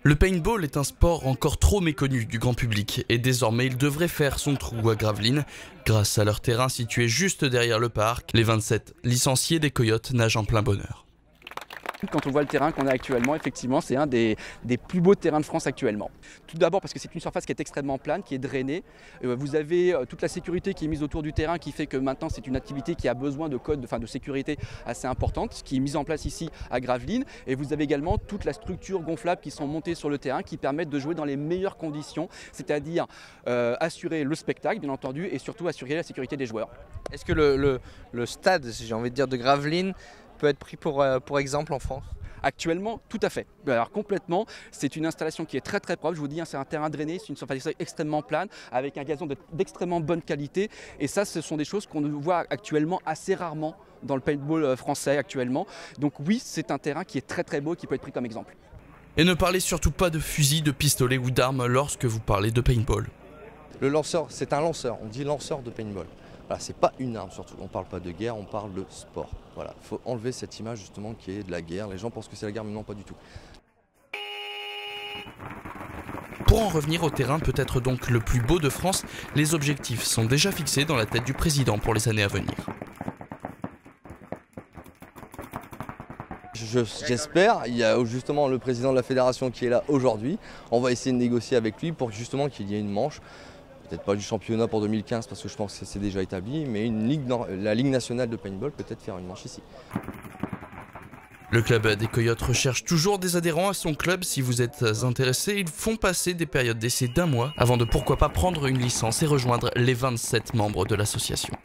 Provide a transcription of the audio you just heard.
Le paintball est un sport encore trop méconnu du grand public et désormais il devrait faire son trou à Gravelines. Grâce à leur terrain situé juste derrière le parc, les 27 licenciés des Coyotes nagent en plein bonheur. Quand on voit le terrain qu'on a actuellement, effectivement, c'est un des plus beaux terrains de France actuellement. Tout d'abord parce que c'est une surface qui est extrêmement plane, qui est drainée. Vous avez toute la sécurité qui est mise autour du terrain qui fait que maintenant c'est une activité qui a besoin de codes, de sécurité assez importante, qui est mise en place ici à Gravelines. Et vous avez également toute la structure gonflable qui sont montées sur le terrain qui permettent de jouer dans les meilleures conditions, c'est-à-dire assurer le spectacle bien entendu et surtout assurer la sécurité des joueurs. Est-ce que le stade, si j'ai envie de dire, de Gravelines peut être pris pour exemple en France? Actuellement, tout à fait. Alors complètement, c'est une installation qui est très propre. Je vous dis, c'est un terrain drainé, c'est une surface extrêmement plane, avec un gazon d'extrêmement bonne qualité. Et ça, ce sont des choses qu'on voit actuellement assez rarement dans le paintball français actuellement. Donc oui, c'est un terrain qui est très beau et qui peut être pris comme exemple. Et ne parlez surtout pas de fusil, de pistolet ou d'armes lorsque vous parlez de paintball. Le lanceur, c'est un lanceur, on dit lanceur de paintball. Voilà, c'est pas une arme surtout, on parle pas de guerre, on parle de sport. Voilà, il faut enlever cette image justement qui est de la guerre. Les gens pensent que c'est la guerre, mais non, pas du tout. Pour en revenir au terrain peut-être donc le plus beau de France, les objectifs sont déjà fixés dans la tête du président pour les années à venir. J'espère, il y a justement le président de la fédération qui est là aujourd'hui. On va essayer de négocier avec lui pour justement qu'il y ait une manche. Peut-être pas du championnat pour 2015 parce que je pense que c'est déjà établi, mais la Ligue nationale de paintball peut-être faire une manche ici. Le club des Coyotes recherche toujours des adhérents à son club. Si vous êtes intéressé, ils font passer des périodes d'essai d'1 mois avant de pourquoi pas prendre une licence et rejoindre les 27 membres de l'association.